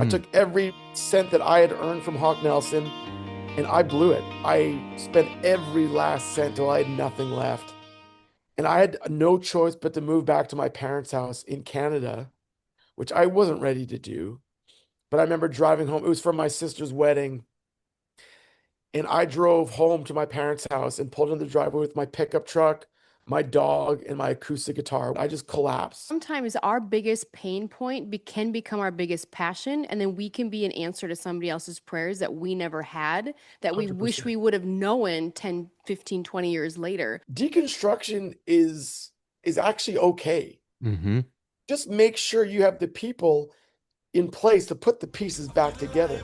I took every cent that I had earned from Hawk Nelson and I blew it. I spent every last cent till I had nothing left. And I had no choice but to move back to my parents' house in Canada, which I wasn't ready to do. But I remember driving home. It was for my sister's wedding. And I drove home to my parents' house and pulled in the driveway with my pickup truck, my dog, and my acoustic guitar. I just collapsed. Sometimes our biggest pain point can become our biggest passion, and then we can be an answer to somebody else's prayers that we never had, that we wish 100%. we would have known 10, 15, 20 years later. Deconstruction is actually okay. Mm-hmm. Just make sure you have the people in place to put the pieces back together.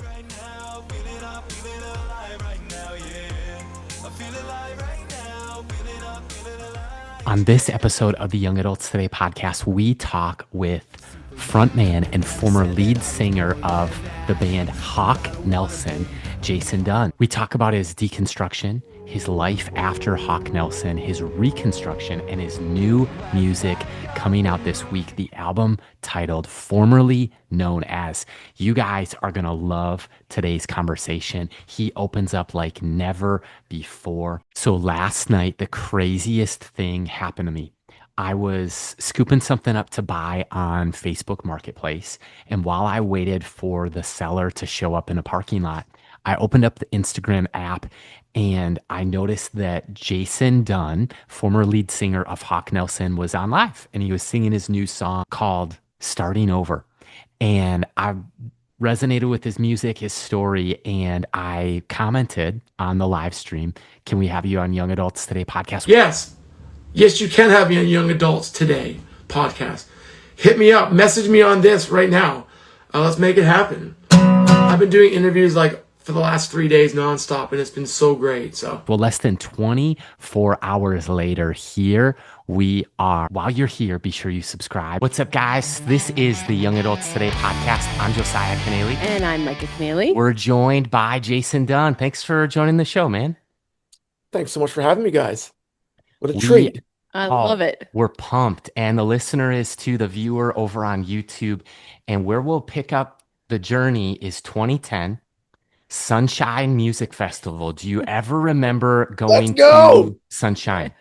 On this episode of the Young Adults Today podcast, we talk with frontman and former lead singer of the band Hawk Nelson, Jason Dunn. We talk about his deconstruction, his life after Hawk Nelson, his reconstruction, and his new music coming out this week, the album titled Formerly Known As. You guys are going to love today's conversation. He opens up like never before. So last night, the craziest thing happened to me. I was scooping something up to buy on Facebook Marketplace. And while I waited for the seller to show up in a parking lot, I opened up the Instagram app and I noticed that Jason Dunn, former lead singer of Hawk Nelson, was on live and he was singing his new song called Starting Over. And I resonated with his music, his story, and I commented on the live stream, can we have you on Young Adults Today podcast? Yes, you can have me on Young Adults Today podcast. Hit me up, message me on this right now. Let's make it happen. I've been doing interviews like for the last 3 days nonstop, and it's been so great. So, well, less than 24 hours later, here we are. While you're here, be sure you subscribe. What's up, guys? This is the Young Adults Today podcast. I'm Josiah Kennealy. And I'm Micah Kennealy. We're joined by Jason Dunn. Thanks for joining the show, man. Thanks so much for having me, guys. What a treat. I love it. We're pumped. And the listener is too, the viewer over on YouTube. And where we'll pick up the journey is 2010. Sunshine Music Festival. Do you ever remember going to Sunshine?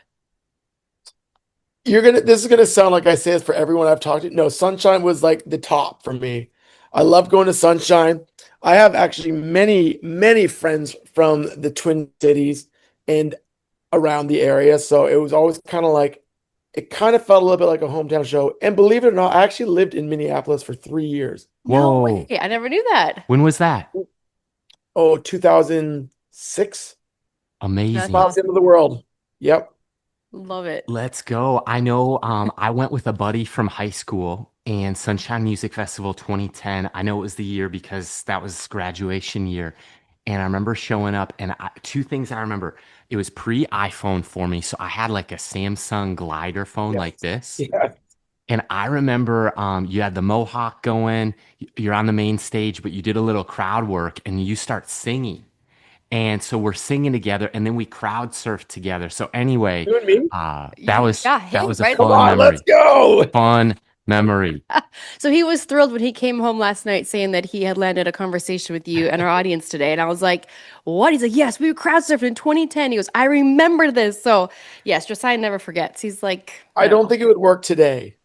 This is gonna sound like I say this for everyone I've talked to. No, Sunshine was like the top for me. I love going to Sunshine. I have actually many, many friends from the Twin Cities and around the area. So it was always kind of like, it kind of felt a little bit like a hometown show. And believe it or not, I actually lived in Minneapolis for 3 years. Whoa. No way. I never knew that. When was that? 2006. Amazing. About the end of the world. Yep. Love it. Let's go. I know I went with a buddy from high school and Sunshine Music Festival 2010. I know it was the year because that was graduation year. And I remember showing up and two things I remember. It was pre-iPhone for me. So I had like a Samsung glider phone like this. Yeah. And I remember you had the mohawk going, you're on the main stage, but you did a little crowd work and you start singing. And so we're singing together and then we crowd surfed together. So anyway, You and me? that was a right fun on, memory. let's go. Fun memory. So he was thrilled when he came home last night saying that he had landed a conversation with you and our audience today. And I was like, what? He's like, yes, we were crowd surfing in 2010. He goes, I remember this. So yes, Josiah never forgets. He's like, I don't think it would work today.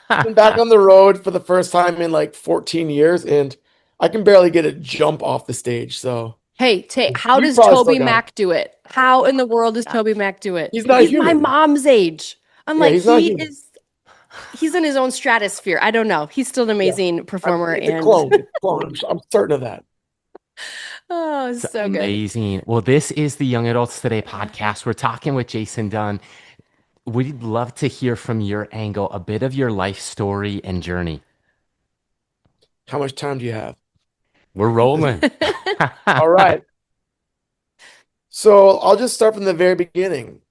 I've been back on the road for the first time in like 14 years and I can barely get a jump off the stage. So hey, how You does probably Toby still got Mac do it? How in the world does Toby Mac do it? He's not my human. mom's age. I'm Yeah, like, he's not human. he's in his own stratosphere. I don't know. He's still an amazing performer. It's a clone. It's a clone. I'm certain of that. Oh, It's so good. amazing. Well, this is the Young Adults Today podcast. We're talking with Jason Dunn. We'd love to hear from your angle, a bit of your life story and journey. How much time do you have? We're rolling. All right. So I'll just start from the very beginning.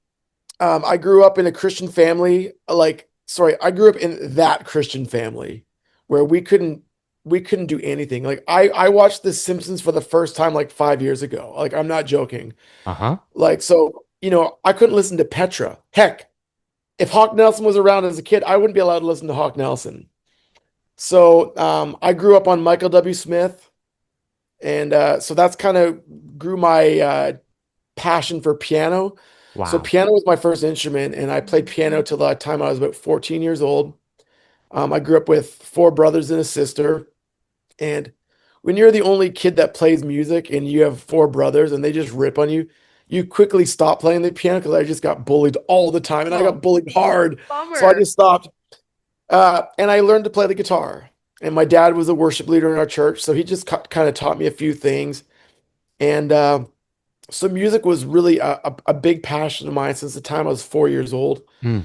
I grew up in a Christian family. I grew up in that Christian family where we couldn't do anything. Like I watched The Simpsons for the first time like 5 years ago. Like I'm not joking. Uh-huh. Like so, I couldn't listen to Petra. Heck, if Hawk Nelson was around as a kid, I wouldn't be allowed to listen to Hawk Nelson. So I grew up on Michael W. Smith, and so that's kind of grew my passion for piano. So Wow. piano was my first instrument, and I played piano till the time I was about 14 years old. I grew up with four brothers and a sister, and when you're the only kid that plays music and you have four brothers and they just rip on you, you quickly stop playing the piano because I just got bullied all the time, and I Oh, got bullied hard. So I bummer. just stopped. And I learned to play the guitar. And my dad was a worship leader in our church, so he just kind of taught me a few things. And so music was really a big passion of mine since the time I was 4 years old. Hmm.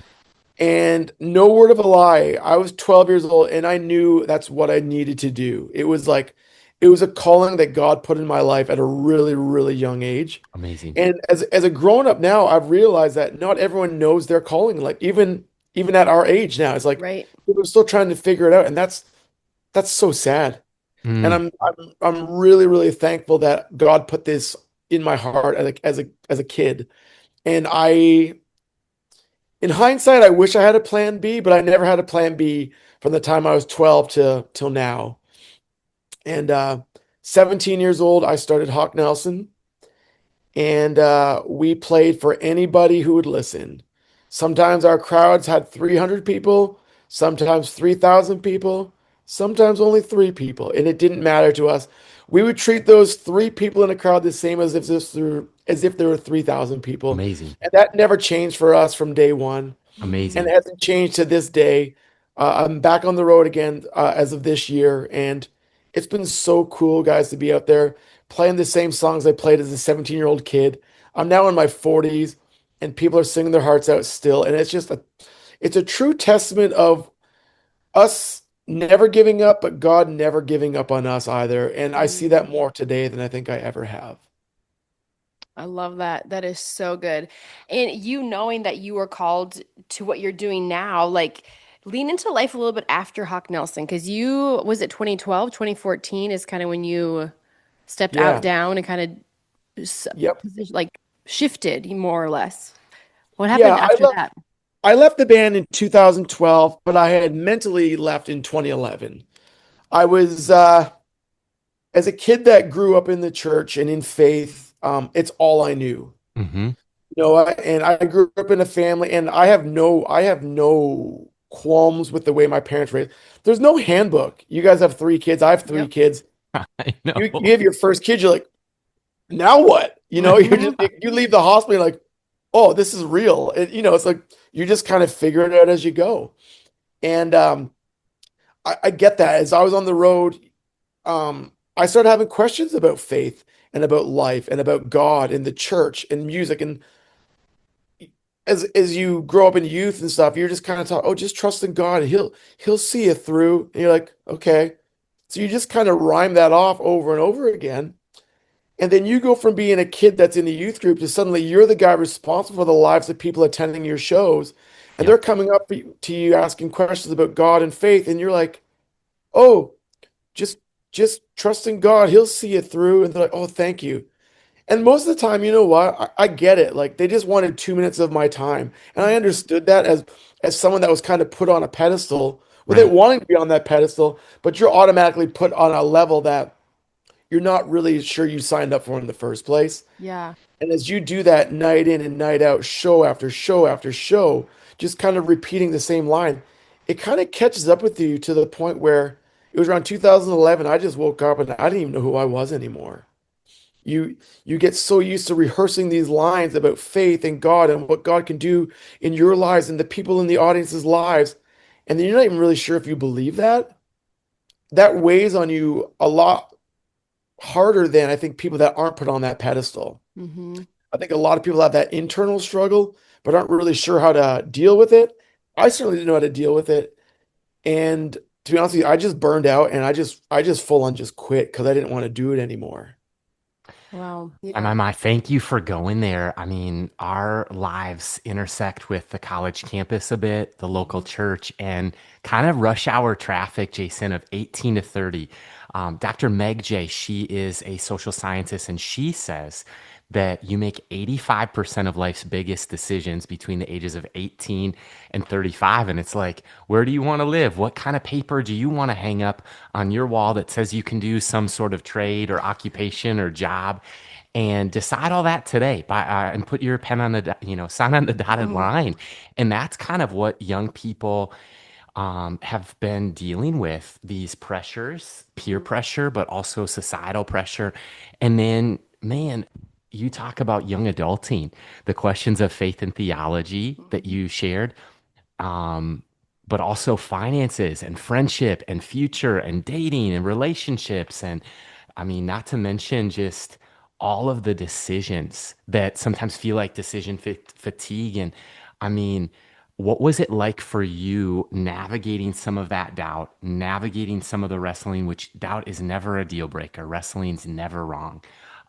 And no word of a lie, I was 12 years old and I knew that's what I needed to do. It was a calling that God put in my life at a really, really young age. Amazing. And as a grown up now, I've realized that not everyone knows their calling. Like even at our age now, it's like Right. we're still trying to figure it out, and that's so sad. And Mm. I'm really, really thankful that God put this in my heart as a kid. And in hindsight, I wish I had a plan B, but I never had a plan B from the time I was 12 to till now. And 17 years old, I started Hawk Nelson, and we played for anybody who would listen. Sometimes our crowds had 300 people, sometimes 3,000 people, sometimes only three people, and it didn't matter to us. We would treat those three people in a crowd the same as if there were 3,000 people, Amazing. and that never changed for us from day one, and it Amazing. hasn't changed to this day. I'm back on the road again as of this year, and it's been so cool, guys, to be out there playing the same songs I played as a 17-year-old kid. I'm now in my 40s, and people are singing their hearts out still, and it's a true testament of us never giving up, but God never giving up on us either. And I see Mm. that more today than I think I ever have. I love that. That is so good. And you knowing that you were called to what you're doing now, like lean into life a little bit after Hawk Nelson, because was it 2012, 2014 is kind of when you stepped out Yeah. down and kind of Yep. like shifted more or less. What Yeah, happened after that? I left the band in 2012, but I had mentally left in 2011. I was as a kid that grew up in the church and in faith, it's all I knew. Mm-hmm. And I grew up in a family, and I have no qualms with the way my parents raised. There's no handbook. You guys have three kids. I have three Yep. kids. I know. You have your first kid, you're like, now what? Hmm. You leave the hospital, you're like, oh, this is real. It's like you just kind of figure it out as you go. And I get that. As I was on the road, I started having questions about faith and about life and about God and the church and music. And as you grow up in youth and stuff, you're just kind of taught, oh, just trust in God. He'll see you through. And you're like, okay. So you just kind of rhyme that off over and over again. And then you go from being a kid that's in the youth group to suddenly you're the guy responsible for the lives of people attending your shows. And they're Yep. coming up to you asking questions about God and faith. And you're like, oh, just just trust in God. He'll see you through. And they're like, oh, thank you. And most of the time, you know what? I get it. Like they just wanted 2 minutes of my time. And I understood that as someone that was kind of put on a pedestal without Right. wanting to be on that pedestal, but you're automatically put on a level that you're not really sure you signed up for in the first place. Yeah. And as you do that night in and night out, show after show after show, just kind of repeating the same line, it kind of catches up with you to the point where it was around 2011. I just woke up and I didn't even know who I was anymore. You get so used to rehearsing these lines about faith and God and what God can do in your lives and the people in the audience's lives, and then you're not even really sure if you believe that. That weighs on you a lot harder than I think people that aren't put on that pedestal. Hmm. I think a lot of people have that internal struggle, but aren't really sure how to deal with it. I certainly didn't know how to deal with it. And to be honest with you, I just burned out and I just full on just quit because I didn't want to do it anymore. Wow. My, thank you for going there. I mean, our lives intersect with the college campus a bit, the local church, and kind of rush hour traffic, Jason, of 18 to 30. Dr. Meg J, she is a social scientist, and she says that you make 85% of life's biggest decisions between the ages of 18 and 35. And it's like, where do you want to live? What kind of paper do you want to hang up on your wall that says you can do some sort of trade or occupation or job? And decide all that today and put your pen on sign on the dotted Mhm. line. And that's kind of what young people have been dealing with, these pressures, peer pressure, but also societal pressure. And then, man, you talk about young adulting, the questions of faith and theology that Mhm. you shared, um, but also finances and friendship and future and dating and relationships. And I mean, not to mention just all of the decisions that sometimes feel like decision fatigue. And I mean, what was it like for you navigating some of that doubt, navigating some of the wrestling, which doubt is never a deal breaker. Wrestling's never wrong.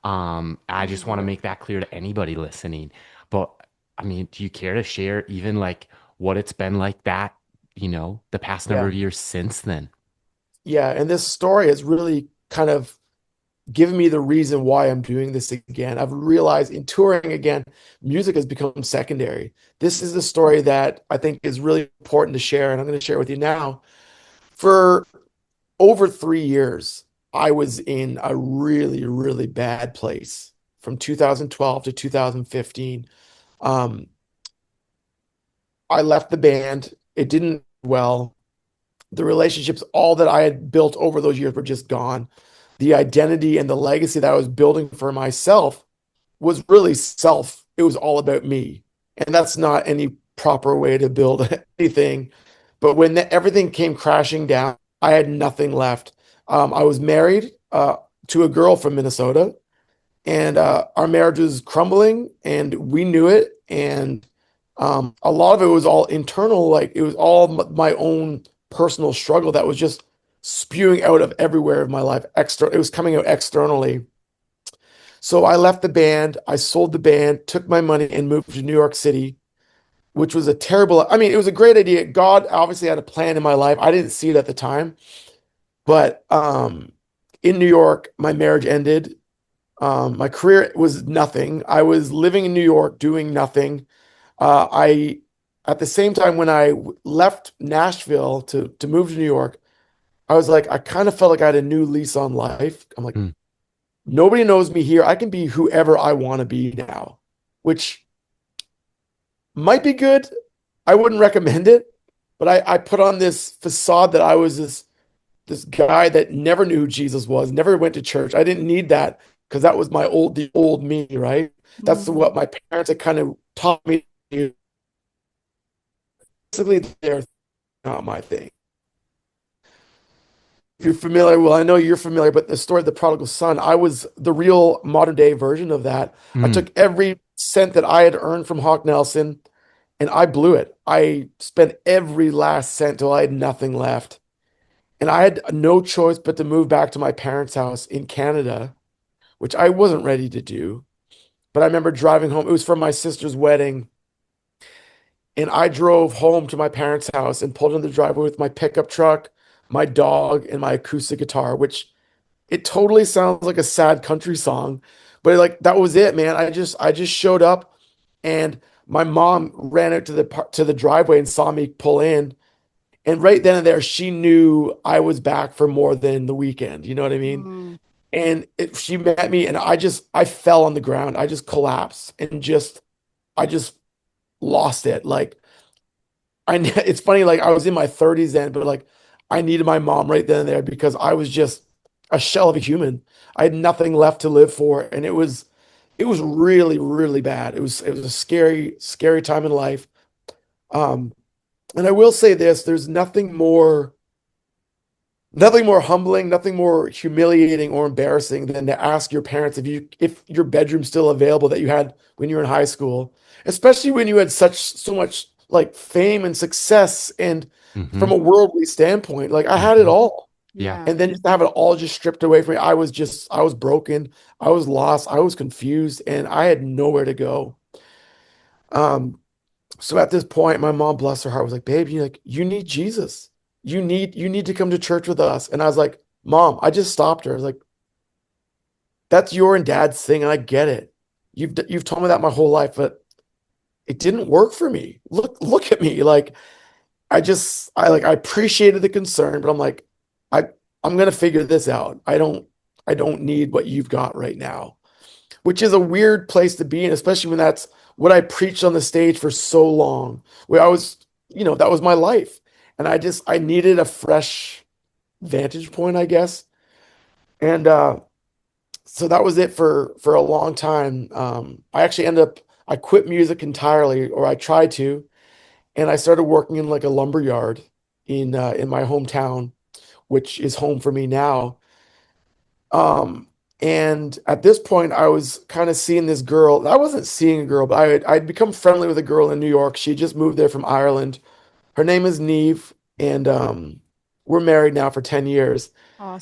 I just want to Mhm. make that clear to anybody listening. But I mean, do you care to share even like what it's been like that, the past number Yeah. of years since then? Yeah. And this story has really kind of given me the reason why I'm doing this again. I've realized in touring again, music has become secondary. This is the story that I think is really important to share, and I'm going to share it with you now. For over 3 years, I was in a really, really bad place from 2012 to 2015. Um, I left the band. It didn't well. The relationships, all that I had built over those years were just gone. The identity and the legacy that I was building for myself was really self. It was all about me. And that's not any proper way to build anything. But when everything came crashing down, I had nothing left. I was married to a girl from Minnesota, and our marriage was crumbling, and we knew it. And a lot of it was all internal, like it was all my own personal struggle that was just spewing out of everywhere of my life. Extra, it was coming out externally. So I left the band, I sold the band, took my money, and moved to New York City, which was a terrible. I mean, it was a great idea. God obviously had a plan in my life. I didn't see it at the time, but in New York, my marriage ended. My career was nothing. I was living in New York doing nothing. I, at the same time, when I left Nashville to move to New York, I was like, I kind of felt like I had a new lease on life. I'm like, Mm, nobody knows me here. I can be whoever I want to be now, which might be good. I wouldn't recommend it, but I put on this facade that I was this guy that never knew who Jesus was, never went to church. I didn't need that because that was the old me, right? That's what Mhm. my parents had kind of taught me. Basically, they're not my thing. If you're familiar, well, I know you're familiar, but the story of the prodigal son, I was the real modern day version of that. I mm, took every cent that I had earned from Hawk Nelson and I blew it. I spent every last cent till I had nothing left. And I had no choice but to move back to my parents' house in Canada, which I wasn't ready to do. But I remember driving home. It was from my sister's wedding. And I drove home to my parents' house and pulled in the driveway with my pickup truck, my dog, and my acoustic guitar, which it totally sounds like a sad country song. But like that was it, man. I just showed up and my mom ran out to the driveway and saw me pull in. And right then and there, she knew I was back for more than the weekend. You know what I mean? Mhm. And she met me, and I fell on the ground. I just collapsed and I just lost it. Like it's funny. Like I was in my 30s then, but like I needed my mom right then and there because I was just a shell of a human. I had nothing left to live for, and it was really, really bad. It was a scary, scary time in life. Um, and I will say this: there's nothing more humbling, nothing more humiliating or embarrassing than to ask your parents if your bedroom's still available that you had when you were in high school, especially when you had so much like fame and success and mm-hmm, from a worldly standpoint, like I had it mm-hmm. all. Yeah. Yeah. And then just to have it all just stripped away from me, I was broken, I was lost, I was confused, and I had nowhere to go. Um, so at this point, my mom, bless her heart, was like, "Babe, you need Jesus." you need to come to church with us. And I was like, Mom, I just stopped her. I was like, that's your and dad's thing, and I get it. You've told me that my whole life, but it didn't work for me. Look at me. Like I appreciated the concern, but I'm like, I I'm gonna figure this out. I don't need what you've got right now, which is a weird place to be in, especially when that's what I preached on the stage for so long. Where that was my life. And I needed a fresh vantage point, I guess. And so that was it for a long time. I actually I quit music entirely, or I tried to, and I started working in like a lumber yard in my hometown, which is home for me now. And at this point, I was kind of seeing this girl. I wasn't seeing a girl, but I'd become friendly with a girl in New York. She just moved there from Ireland. Her name is Neve, and we're married now for 10 years,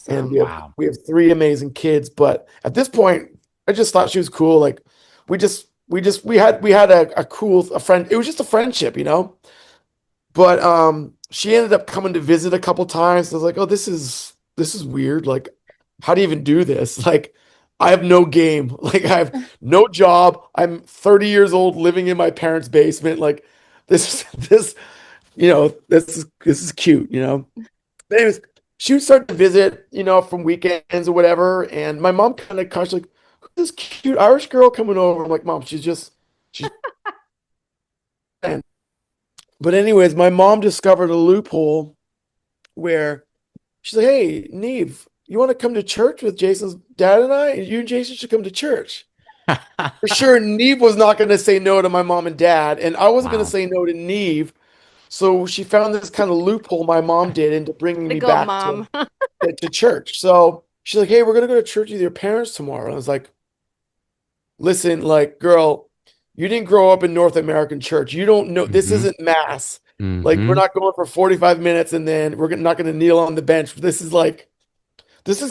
and Awesome. Wow. we have three amazing kids. But at this point, I just thought she was cool. Like we had a friend. It was just a friendship, you know. But she ended up coming to visit a couple times. I was like, oh, this is weird. Like, how do you even do this? Like, I have no game. Like, I have no job. I'm 30 years old, living in my parents' basement. Like, this is cute, you know. But anyways, she would start to visit, from weekends or whatever. And my mom kind of caught, like, who's this cute Irish girl coming over? I'm like, Mom, she's. But anyways, my mom discovered a loophole where she's like, "Hey, Neve, you want to come to church with Jason's dad and I? You and Jason should come to church." For sure, Neve was not going to say no to my mom and dad, and I wasn't going to Wow. say no to Neve. So she found this kind of loophole my mom did into bringing To me go, back Mom. to church. So she's like, "Hey, we're going to go to church with your parents tomorrow." And I was like, "Listen, like, girl, you didn't grow up in North American church. You don't know, this Mm-hmm. isn't mass. Like, we're Mm-hmm. not going for 45 minutes and then we're not going to kneel on the bench. This is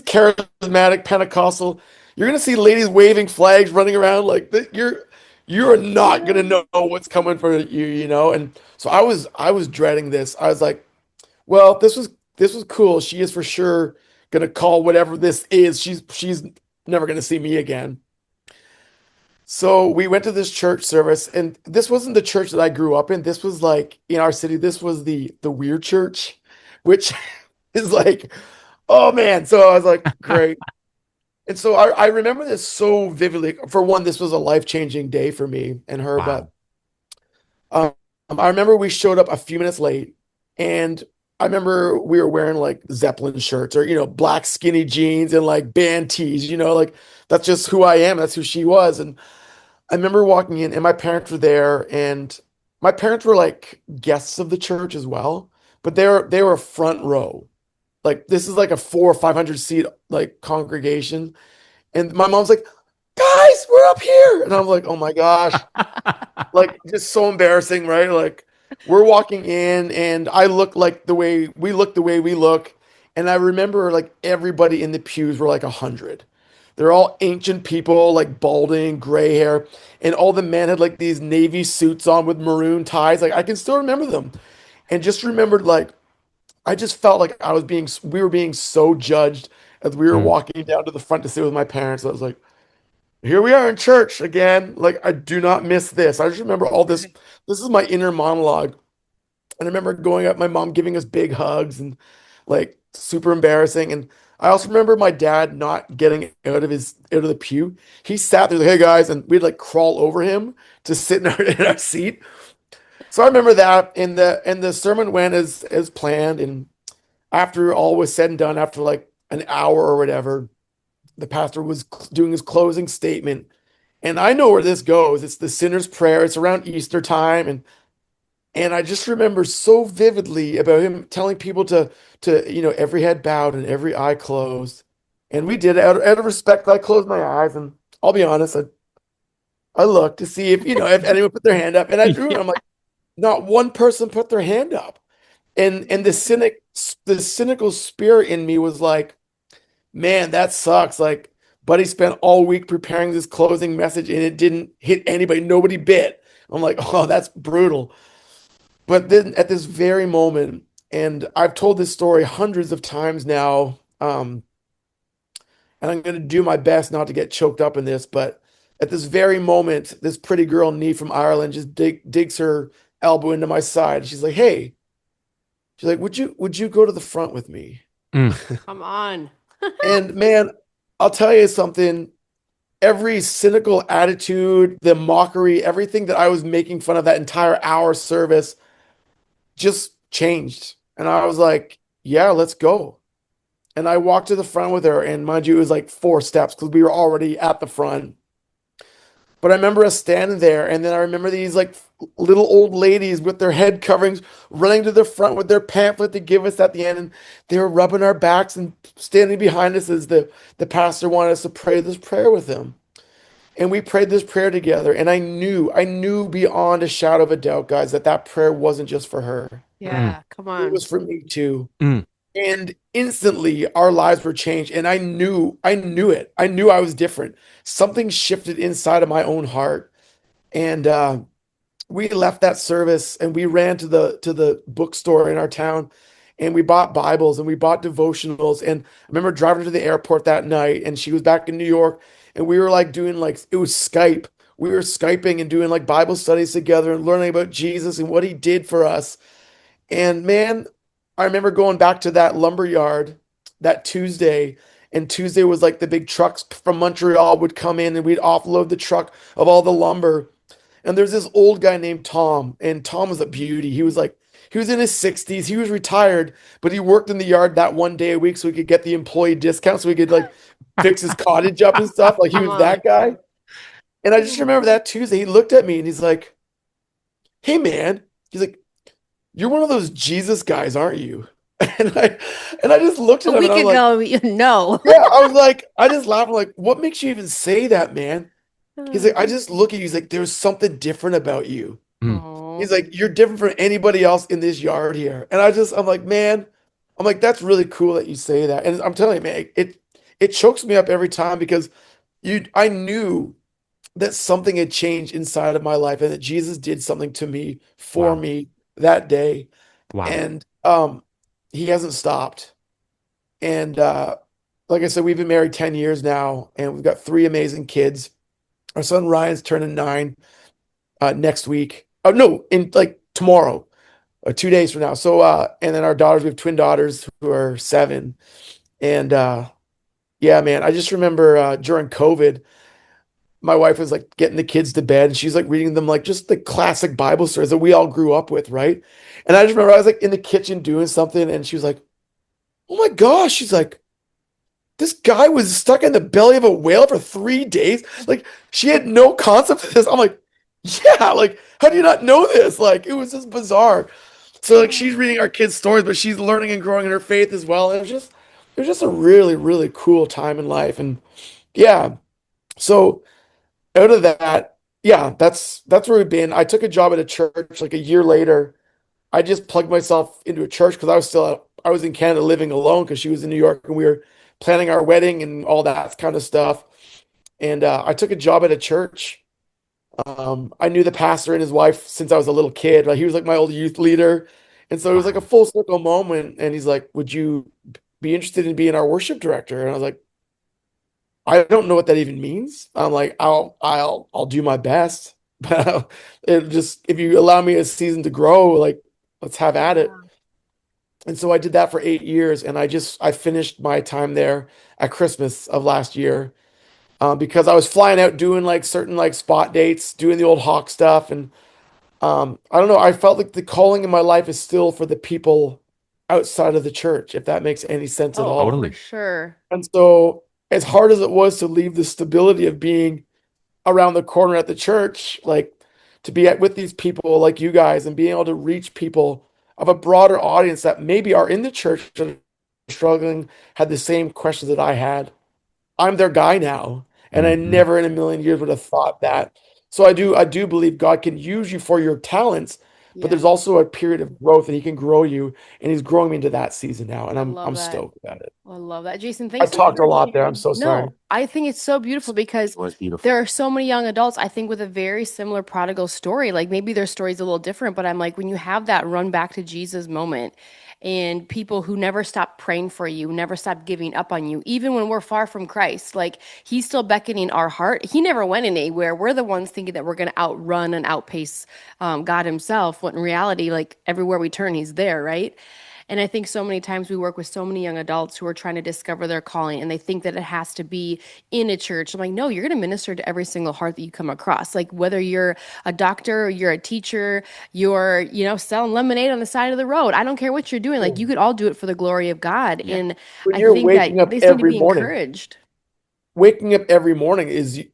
charismatic Pentecostal. You're going to see ladies waving flags running around like that. You're not going to know what's coming for you, you know?" And so I was dreading this. I was like, well, this was cool. She is for sure going to call whatever this is. She's never going to see me again. So we went to this church service, and this wasn't the church that I grew up in. This was like in our city. This was the weird church, which is like, oh man. So I was like, great. And so I remember this so vividly. For one, this was a life-changing day for me and her. But Wow. um, I remember we showed up a few minutes late, and I remember we were wearing like Zeppelin shirts, or black skinny jeans and like band tees. Like that's just who I am. That's who she was. And I remember walking in, and my parents were there, and my parents were like guests of the church as well, but they were front row. Like, this is like a 400 or 500 seat like congregation, and my mom's like, "Guys, we're up here," and I'm like, "Oh my gosh!" Like, just so embarrassing, right? Like, we're walking in, and I look like the way we look, and I remember like everybody in the pews were like 100. They're all ancient people, like balding, gray hair, and all the men had like these navy suits on with maroon ties. Like, I can still remember them, and just remembered, like, I just felt like we were being so judged as we were Mm. walking down to the front to sit with my parents. I was like, here we are in church again. Like, I do not miss this. I just remember all this. This is my inner monologue. And I remember going up, my mom giving us big hugs and like super embarrassing. And I also remember my dad not getting out of the pew. He sat there like, "Hey guys," and we'd like crawl over him to sit in our seat. So I remember that, and the sermon went as planned. And after all was said and done, after like an hour or whatever, the pastor was doing his closing statement. And I know where this goes. It's the sinner's prayer. It's around Easter time, and I just remember so vividly about him telling people to every head bowed and every eye closed. And we did it out of respect. I closed my eyes, and I'll be honest, I looked to see if anyone put their hand up, and I drew, and I'm like, not one person put their hand up. And the cynical spirit in me was like, man, that sucks. Like, Buddy spent all week preparing this closing message, and it didn't hit anybody. Nobody bit. I'm like, oh, that's brutal. But then at this very moment, And I've told this story hundreds of times now. And I'm going to do my best not to get choked up in this, but at this very moment, this pretty girl, Neve from Ireland, just digs her elbow into my side. She's like, "Hey," she's like, "Would you go to the front with me?" Mm. Come on. And man, I'll tell you something. Every cynical attitude, the mockery, everything that I was making fun of that entire hour service just changed. And I was like, "Yeah, let's go." And I walked to the front with her, and mind you, it was like 4 steps because we were already at the front. But I remember us standing there, and then I remember these like little old ladies with their head coverings running to the front with their pamphlet to give us at the end, and they were rubbing our backs and standing behind us as the pastor wanted us to pray this prayer with him. And we prayed this prayer together, and I knew beyond a shadow of a doubt, guys, that that prayer wasn't just for her. Mm. Yeah, come It on. was for me too. Mm. And instantly our lives were changed. And I knew it. I knew I was different. Something shifted inside of my own heart. And we left that service and we ran to the bookstore in our town and we bought Bibles and we bought devotionals. And I remember driving to the airport that night and she was back in New York and we were like doing like it was Skype. We were Skyping and doing like Bible studies together and learning about Jesus and what he did for us. And man, I remember going back to that lumber yard that Tuesday, and Tuesday was like the big trucks from Montreal would come in and we'd offload the truck of all the lumber. And there's this old guy named Tom, and Tom was a beauty. He was in his 60s. He was retired, but he worked in the yard that one day a week so he could get the employee discount so he could like fix his cottage up and stuff. Like he Come was on. that guy. And I just remember that Tuesday, he looked at me and he's like, "Hey man," he's like, "You're one of those Jesus guys, aren't you?" And I just looked A at him and week I'm like, ago, no. yeah, I was like, I just laughed. I'm like, what makes you even say that, man? He's like, I just look at you. He's like, there's something different about you. Mm. Oh, He's like, you're different from anybody else in this yard here. And I'm like, man, I'm like, that's really cool that you say that. And I'm telling you, man, it chokes me up every time because I knew that something had changed inside of my life and that Jesus did something to me for Wow. me that day. Wow. And he hasn't stopped. And like I said, we've been married 10 years now, and we've got 3 amazing kids. Our son Ryan's turning 9 next week. Oh no, in like tomorrow, or 2 days from now. So and then our daughters, we have twin daughters who are 7. And yeah, man, I just remember during COVID, my wife was like getting the kids to bed and she's like reading them like just the classic Bible stories that we all grew up with, right? And I just remember I was like in the kitchen doing something and she was like, "Oh my gosh," she's like, "this guy was stuck in the belly of a whale for 3 days." Like she had no concept of this. I'm like, "Yeah, like how do you not know this?" Like it was just bizarre. So like she's reading our kids' stories, but she's learning and growing in her faith as well. And it was just a really, really cool time in life. And yeah, so out of that, yeah, that's where we've been. I took a job at a church like a year later. I just plugged myself into a church because I was in Canada living alone because she was in New York and we were planning our wedding and all that kind of stuff. And I took a job at a church. I knew the pastor and his wife since I was a little kid. Like he was like my old youth leader, and so it was like a Wow. full circle moment. And he's like, "Would you be interested in being our worship director?" And I was like, "I don't know what that even means." I'm like, "I'll do my best, but it just if you allow me a season to grow, like let's have at it." yeah. And so I did that for 8 years, and I finished my time there at Christmas of last year because I was flying out doing like certain like spot dates, doing the old Hawk stuff, and I don't know. I felt like the calling in my life is still for the people outside of the church, if that makes any sense at Oh, all. for Totally. sure. And so, as hard as it was to leave the stability of being around the corner at the church, like to be with these people like you guys and being able to reach people of a broader audience that maybe are in the church and struggling, had the same questions that I had. I'm their guy now. And I Hmm. never in a million years would have thought that. So I do believe God can use you for your talents, but Yeah, there's also a period of growth and he can grow you. And he's growing me into that season now. And I I'm love I'm that. stoked about it. I love that. Jason, I thanks so much talked a for lot there. I'm sharing. so sorry. No, I think it's so beautiful because It was beautiful. there are so many young adults, I think, with a very similar prodigal story. Like maybe their story's a little different, but I'm like, when you have that run back to Jesus moment and people who never stop praying for you, never stop giving up on you, even when we're far from Christ. Like he's still beckoning our heart. He never went anywhere. We're the ones thinking that we're going to outrun and outpace God himself, when in reality, like everywhere we turn, he's there, right? And I think so many times we work with so many young adults who are trying to discover their calling and they think that it has to be in a church. I'm like, no, you're going to minister to every single heart that you come across. Like whether you're a doctor or you're a teacher, you're, selling lemonade on the side of the road. I don't care what you're doing. Like you could all do it for the glory of God. Yeah. And When I you're think that waking up they just need to every be morning, encouraged.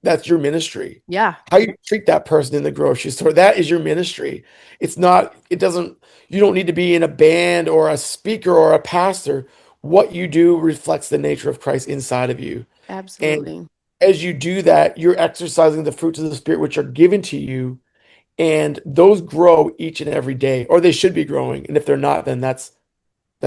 that's your ministry. Yeah, How you treat that person in the grocery store, that is your ministry. It's not, it doesn't, you don't need to be in a band or a speaker or a pastor. What you do reflects the nature of Christ inside of you. And absolutely. as you do that, you're exercising the fruits of the Spirit, which are given to you. And those grow each and every day, or they should be growing. And if they're not, then that's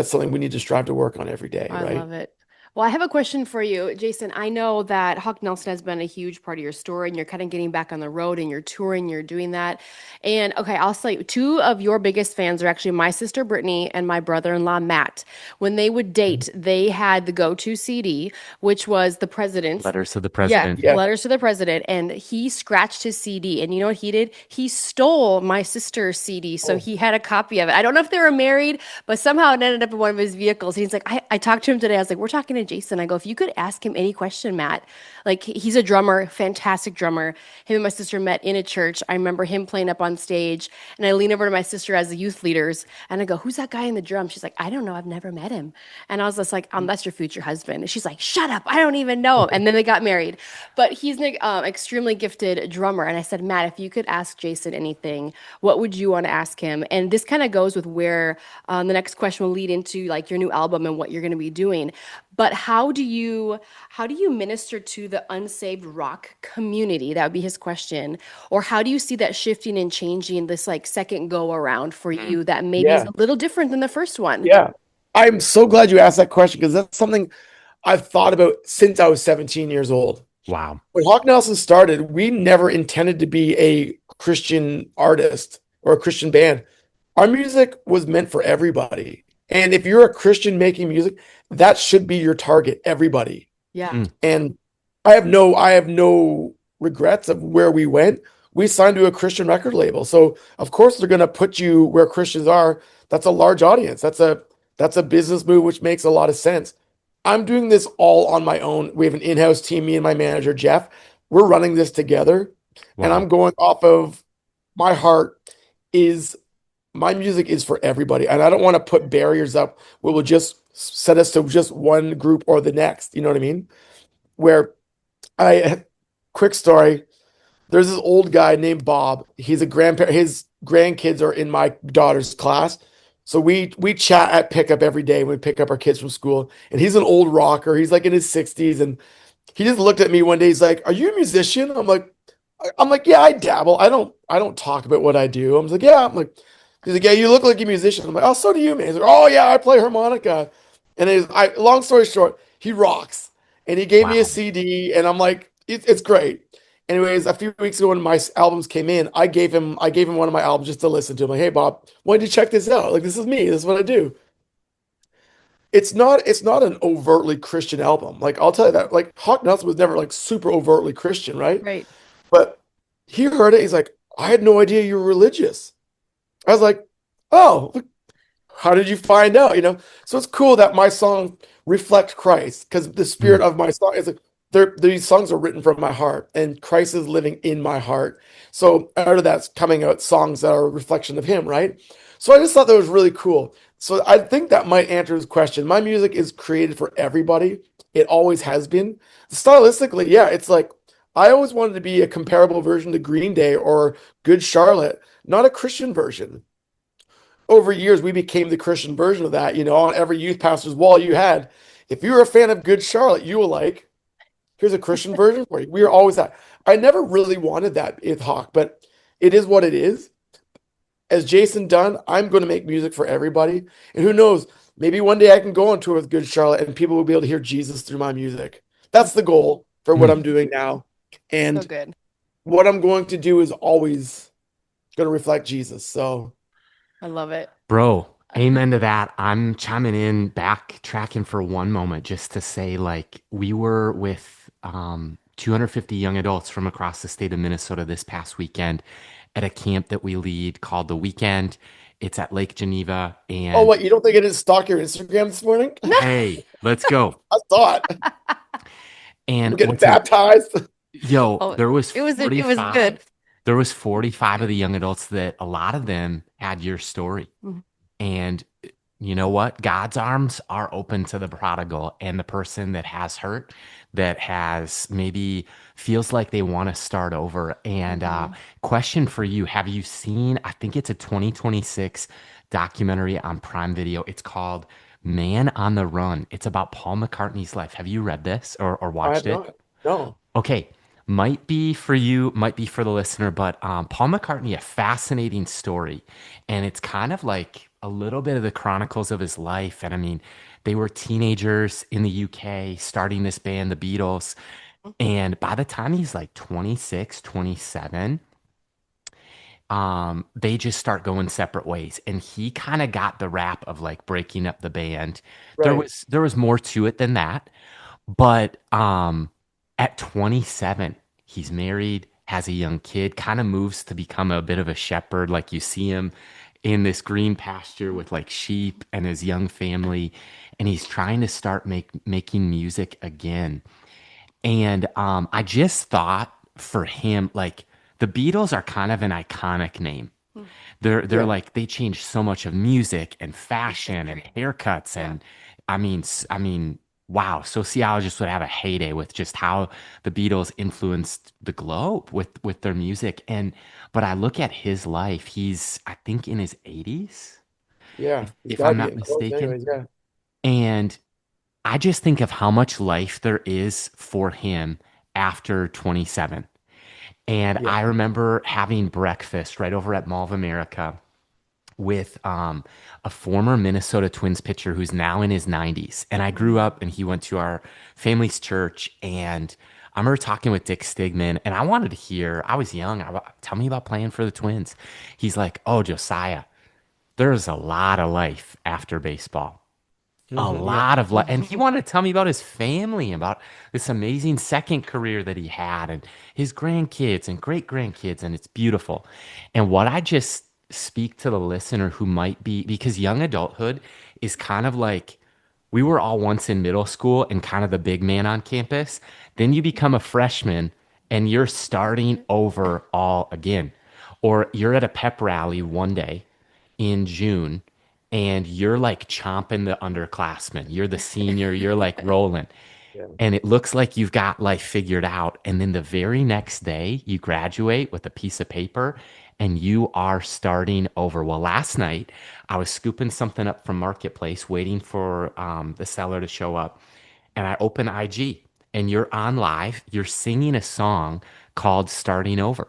something we need to strive to work on every day, I right? love it. Well, I have a question for you, Jason. I know that Hawk Nelson has been a huge part of your story, and you're kind of getting back on the road and you're touring, you're doing that. And okay, I'll say two of your biggest fans are actually my sister Brittany and my brother-in-law Matt. When they would date, they had the go-to CD, which was the president's. Letters to the Yeah, president. Yeah. letters to the president. And he scratched his CD. And you know what he did? He stole my sister's CD. So Oh, he had a copy of it. I don't know if they were married, but somehow it ended up in one of his vehicles. And he's like, I talked to him today. I was like, we're talking to Jason. I go, if you could ask him any question, Matt, like he's a drummer, fantastic drummer. Him and my sister met in a church. I remember him playing up on stage. And I lean over to my sister as the youth leaders and I go, who's that guy in the drum? She's like, I don't know. I've never met him. And I was just like, that's your future husband. And she's like, shut up. I don't even know him. And then they got married. But he's an extremely gifted drummer. And I said, Matt, if you could ask Jason anything, what would you want to ask him? And this kind of goes with where the next question will lead into like your new album and what you're going to be doing. But how do you minister to the unsaved rock community? That would be his question. Or how do you see that shifting and changing this like second go around for you that maybe is yeah. a little different than the first one? Yeah. I'm so glad you asked that question because that's something I've thought about since I was 17 years old. Wow. When Hawk Nelson started, we never intended to be a Christian artist or a Christian band. Our music was meant for everybody. And if you're a Christian making music, that should be your target, everybody. Yeah. Mm. And I have no regrets of where we went. We signed to a Christian record label. So of course they're gonna put you where Christians are. That's a large audience. That's a business move, which makes a lot of sense. I'm doing this all on my own. We have an in-house team, me and my manager, Jeff. We're running this together. And Wow. I'm going off of my heart is my music is for everybody. And I don't want to put barriers up where will just set us to just one group or the next. You know what I mean? Where I quick story, there's this old guy named Bob. He's a grandparent. His grandkids are in my daughter's class. So we chat at pickup every day when we pick up our kids from school. And he's an old rocker. He's like in his 60s. And he just looked at me one day. He's like, "Are you a musician?" I'm like, "Yeah, I dabble. I don't talk about what I do." I'm like, "Yeah." He's like, "Yeah, you look like a musician." I'm like, "Oh, so do you, man." He's like, "Oh yeah, I play harmonica." And long story short, he rocks. And he gave me a Wow. CD, and I'm like, it's great. Anyways, a few weeks ago when my albums came in, I gave him one of my albums just to listen to. I'm like, "Hey Bob, why don't you check this out? Like, this is me. This is what I do." It's not an overtly Christian album. Like, I'll tell you that. Like, Hawk Nelson was never like super overtly Christian, right? Right. But he heard it. He's like, "I had no idea you were religious." I was like, "Oh, how did you find out?" So it's cool that my song reflect Christ because the spirit Mm. of my song is like these songs are written from my heart and Christ is living in my heart. So out of that's coming out songs that are a reflection of him, right? So I just thought that was really cool. So I think that might answer his question. My music is created for everybody. It always has been. Stylistically, yeah, it's like I always wanted to be a comparable version to Green Day or Good Charlotte, not a Christian version. Over years, we became the Christian version of that. On every youth pastor's wall you had, if you were a fan of Good Charlotte, you were like, here's a Christian version for you. We were always that. I never really wanted that with Hawk, but it is what it is. As Jason Dunn, I'm going to make music for everybody. And who knows, maybe one day I can go on tour with Good Charlotte and people will be able to hear Jesus through my music. That's the goal for what Mm. I'm doing now. So And good. what I'm going to do is always going to reflect Jesus. So, I love it. Bro, Amen to that. I'm chiming in, backtracking for one moment just to say, like, we were with 250 young adults from across the state of Minnesota this past weekend at a camp that we lead called The Weekend. It's at Lake Geneva. Oh, And what? You don't think I didn't stalk your Instagram this morning? hey, let's go. I saw it. And I'm getting what's a baptized. yo, Oh, it was good. there was 45 of the young adults that a lot of them had your story. Mhm. And you know what? God's arms are open to the prodigal and the person that has hurt, that has maybe feels like they want to start over. And Mhm. question for you, have you seen, I think it's a 2026 documentary on Prime Video. It's called Man on the Run. It's about Paul McCartney's life. Have you read this or I watched have it? not. No. Okay, might be for you, might be for the listener, but Paul McCartney, a fascinating story. And it's kind of like a little bit of the chronicles of his life. And I mean, they were teenagers in the UK starting this band, the Beatles. And by the time he's like 26, 27, they just start going separate ways. And he kind of got the rap of like breaking up the band. Right. There was more to it than that. But at 27, he's married, has a young kid, kind of moves to become a bit of a shepherd. Like you see him in this green pasture with like sheep and his young family, and he's trying to start making music again. And I just thought for him, like the Beatles are kind of an iconic name. They're Yeah. like they changed so much of music and fashion and haircuts Yeah. and I mean wow, sociologists would have a heyday with just how the Beatles influenced the globe with their music. And but I look at his life, he's I think in his 80s, Yeah. He's if got to I'm be not getting close mistaken. anyways. Yeah. And I just think of how much life there is for him after 27. And Yeah. I remember having breakfast right over at Mall of America with a former Minnesota Twins pitcher who's now in his 90s. And I grew up and he went to our family's church. And I remember talking with Dick Stigman and I wanted to hear, I was young. Tell me about playing for the Twins. He's like, oh, Josiah, there's a lot of life after baseball. A Yeah. lot of life. And he wanted to tell me about his family, about this amazing second career that he had, and his grandkids and great grandkids. And it's beautiful. And what I just speak to the listener who might be, because young adulthood is kind of like we were all once in middle school and kind of the big man on campus. Then you become a freshman and you're starting over all again. Or you're at a pep rally one day in June and you're like chomping the underclassmen. You're the senior, you're like rolling. Yeah. And it looks like you've got life figured out. And then the very next day, you graduate with a piece of paper and you are starting over. Well, last night, I was scooping something up from Marketplace, waiting for the seller to show up. And I open IG and you're on live. You're singing a song called Starting Over.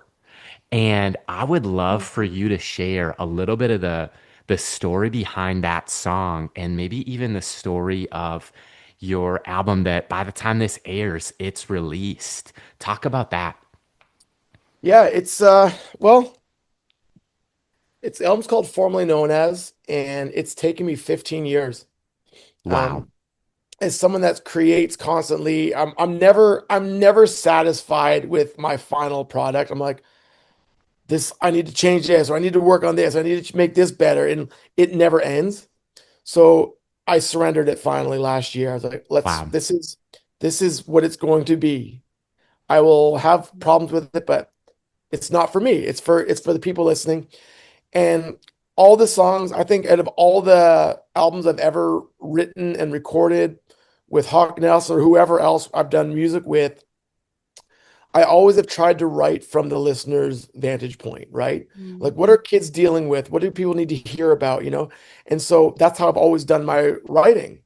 And I would love for you to share a little bit of the story behind that song and maybe even the story of your album that by the time this airs, it's released. Talk about that. Yeah. Well, it's the album's called Formerly Known As, and it's taken me 15 years. Wow. Um, as someone that creates constantly, I'm never satisfied with my final product. I'm like, this, I need to change this, or I need to work on this, I need to make this better, and it never ends. So I surrendered it finally last year. I was like, Wow. this is what it's going to be. I will have problems with it, but it's not for me. It's for the people listening. And all the songs, I think out of all the albums I've ever written and recorded with Hawk Nelson or whoever else I've done music with, I always have tried to write from the listener's vantage point, right? Like, Mhm. what are kids dealing with? What do people need to hear about? And so that's how I've always done my writing.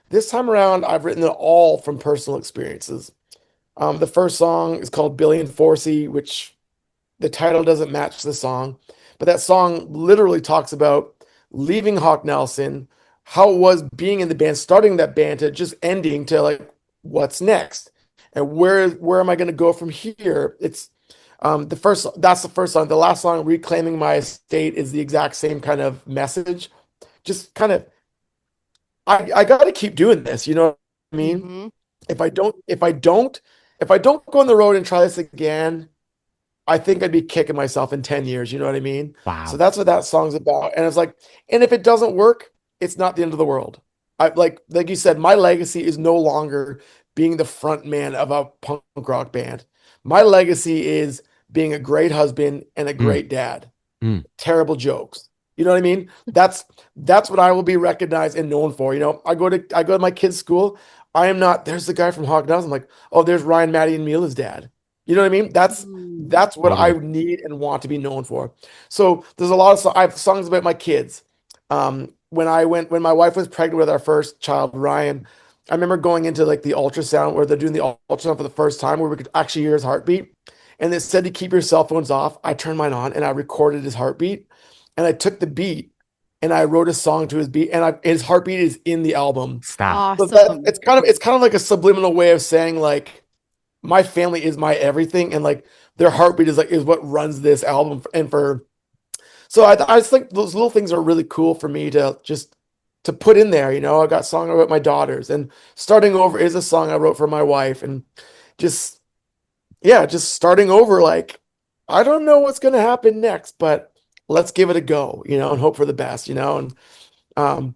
This time around, I've written it all from personal experiences. The first song is called Billy and Forsey, which the title doesn't match the song, but that song literally talks about leaving Hawk Nelson, how it was being in the band, starting that band to just ending to like what's next and where am I going to go from here? It's the first That's the first song. The last song, Reclaiming My Estate, is the exact same kind of message. just kind of I got to keep doing this, you know what I mean? Mm-hmm. If I don't go on the road and try this again, I think I'd be kicking myself in 10 years, you know what I mean? So Wow. that's what that song's about. And it's like, and if it doesn't work, it's not the end of the world. I like you said, my legacy is no longer being the front man of a punk rock band. My legacy is being a great husband and a Mm, great dad. mm. Terrible jokes. You know what I mean? That's what I will be recognized and known for. You know, I go to my kids' school. I am not, there's the guy from Hog Nelson. I'm like, oh, there's Ryan, Maddie, and Mila's dad. You know what I mean? That's what I Totally. need and want to be known for. So there's a lot of I have songs about my kids. When my wife was pregnant with our first child, Ryan, I remember going into like the ultrasound where they're doing the ultrasound for the first time where we could actually hear his heartbeat. And it said to keep your cell phones off. I turned mine on and I recorded his heartbeat. And I took the beat and I wrote a song to his beat. And his heartbeat is in the album. Stop. So that Awesome. it's kind of like a subliminal way of saying like my family is my everything, and like their heartbeat is what runs this album. And for so I just think those little things are really cool for me to just to put in there. You know, I got a song about my daughters, and starting over is a song I wrote for my wife, and just yeah, just starting over. Like I don't know what's gonna happen next, but let's give it a go. You know, and hope for the best. You know, and um,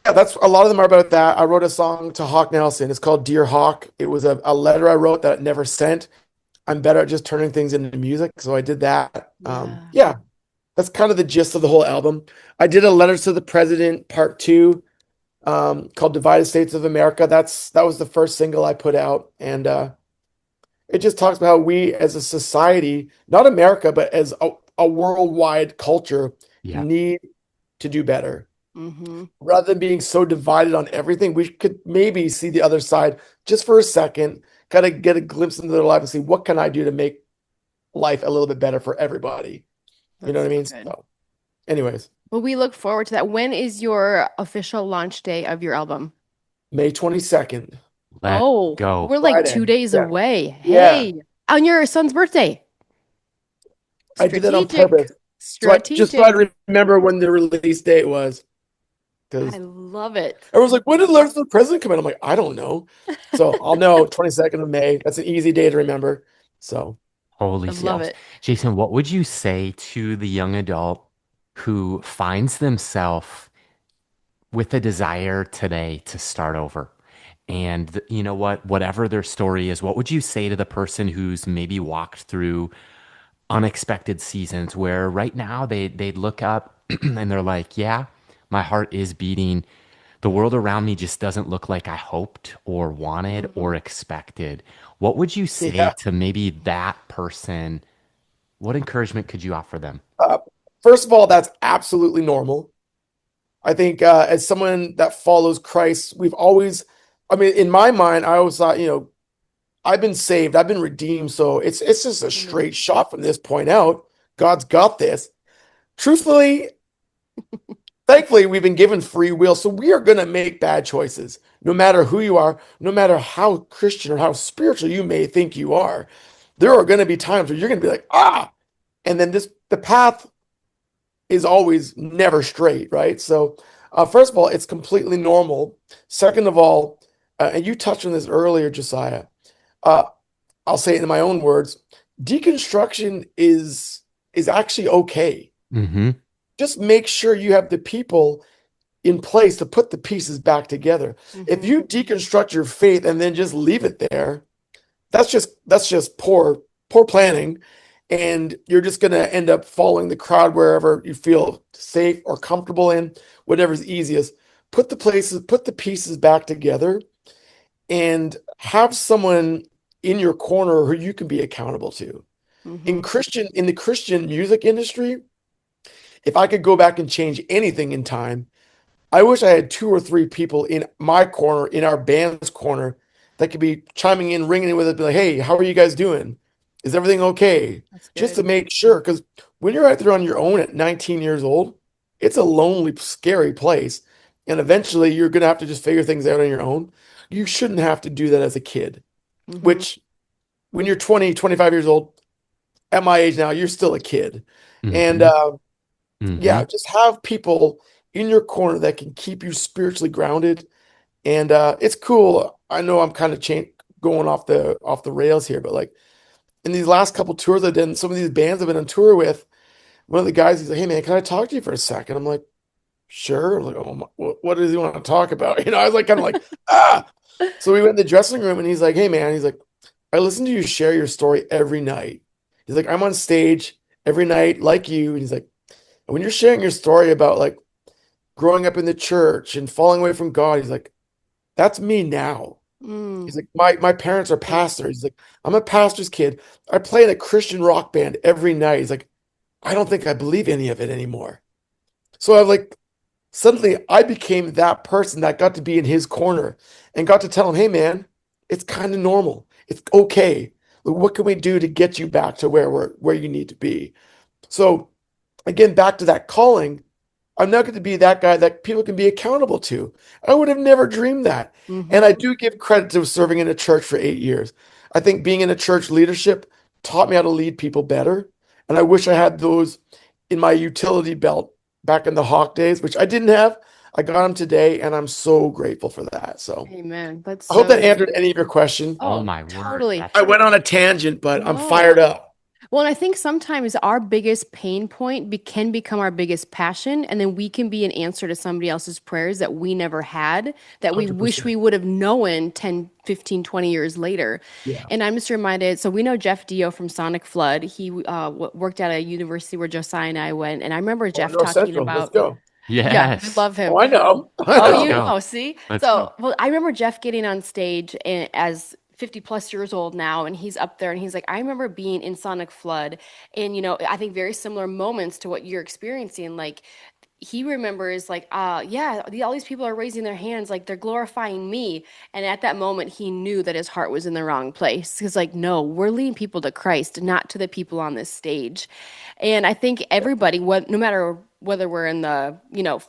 yeah, that's a lot of them are about that. I wrote a song to Hawk Nelson. It's called Dear Hawk. It was a letter I wrote that I never sent. I'm better at just turning things into music, so I did that. Yeah. Yeah, that's kind of the gist of the whole album. I did a Letter to the President Part Two, called "Divided States of America." That was the first single I put out, and it just talks about how we as a society, not America, but as a worldwide culture, Yeah. need to do better. Mm-hmm. Rather than being so divided on everything, we could maybe see the other side just for a second, kind of get a glimpse into their life and see what can I do to make life a little bit better for everybody. You know That's what I so mean? good. So, anyways, Well, we look forward to that. When is your official launch day of your album? May 22nd, Let Oh, go. we're like Friday. 2 days Yeah. away. Yeah. Hey, on your son's birthday. I did that on Strategic. purpose. So Strategic. I'd remember when the release date was. I Because love it. everyone's like, when did Letters to the President come in? I'm like, I don't know. So I'll know 22nd of May. That's an easy day to remember. So Holy I love smokes. it. Jason, what would you say to the young adult who finds themselves with a desire today to start over? And you know what, whatever their story is, what would you say to the person who's maybe walked through unexpected seasons where right now they look up and they're like, yeah, my heart is beating. The world around me just doesn't look like I hoped or wanted Mhm. or expected. What would you say yeah. to maybe that person? What encouragement could you offer them? Uh, First of all, that's absolutely normal. I think as someone that follows Christ, I mean, in my mind, I always thought, I've been saved, I've been redeemed, so it's just a Mhm. straight shot from this point out. God's got this. Truthfully, thankfully, we've been given free will, so we are going to make bad choices, no matter who you are, no matter how Christian or how spiritual you may think you are. There are going to be times where you're going to be like, and then the path is always never straight, right? So, first of all, it's completely normal. Second of all, and you touched on this earlier, Josiah. Uh, I'll say it in my own words. Deconstruction is actually okay. Mm-hmm. Just make sure you have the people in place to put the pieces back together. If Mhm. you deconstruct your faith and then just leave it there, that's just poor planning, and you're just going to end up following the crowd wherever you feel safe or comfortable in, whatever's easiest. Put the pieces back together, and have someone in your corner who you can be accountable to. Mhm. In the Christian music industry, if I could go back and change anything in time, I wish I had two or three people in my corner, in our band's corner, that could be chiming in, ringing in with it, be like, "Hey, how are you guys doing? Is everything okay?" That's Just to good. make sure, because when you're out there on your own at 19 years old, it's a lonely, scary place, and eventually you're gonna have to just figure things out on your own. You shouldn't have to do that as a kid. Mhm. Which, when you're 20, 25 years old, at my age now, you're still a kid, and Mm-hmm. Mm-hmm. yeah, just have people in your corner that can keep you spiritually grounded. And it's cool. I know I'm kind of going off the rails here, but like in these last couple tours I did, and some of these bands I've been on tour with, one of the guys, he's like, "Hey man, can I talk to you for a second?" I'm like, "Sure." I'm like, "Oh, what does he want to talk about?" I was like, kind of like, ah. So we went in the dressing room, and he's like, "Hey man," he's like, "I listen to you share your story every night." He's like, "I'm on stage every night like you," and he's like, "when you're sharing your story about like growing up in the church and falling away from God," he's like, "that's me now." Mm. He's like, my parents are pastors. He's like, "I'm a pastor's kid. I play in a Christian rock band every night." He's like, "I don't think I believe any of it anymore." So I like suddenly I became that person that got to be in his corner and got to tell him, "Hey man, it's kind of normal. It's okay. Like, what can we do to get you back to where you need to be?" So again, back to that calling, I'm not going to be that guy that people can be accountable to. I would have never dreamed that. And I Mm-hmm. do give credit to serving in a church for 8 years. I think being in a church leadership taught me how to lead people better. And I wish I had those in my utility belt back in the Hawk days, which I didn't have. I got them today, and I'm so grateful for that. So Amen. That's I hope that so answered any of your question. Oh Oh, my word. totally. I That's went on a tangent, but I'm No. fired up. Well, and I think sometimes our biggest pain point can become our biggest passion, and then we can be an answer to somebody else's prayers that we never had, that we wish 100%. we would have known 10, 15, 20 years later. Yeah. And I'm just reminded, so we know Jeff Dio from Sonic Flood. He worked at a university where Josiah and I went, and I remember Oh, Jeff North talking Central. Let's about, go. yeah, we yes. love him. Oh, I know. I Oh, Let's you know. go. know, see? Let's So, go. well, I remember Jeff getting on stage as 50 plus years old now, and he's up there and he's like, I remember being in Sonic Flood, and, I think very similar moments to what you're experiencing. Like, he remembers, like, yeah, all these people are raising their hands, like, they're glorifying me. And at that moment, he knew that his heart was in the wrong place. He's like, no, we're leading people to Christ, not to the people on this stage. And I think everybody, no matter whether we're in the,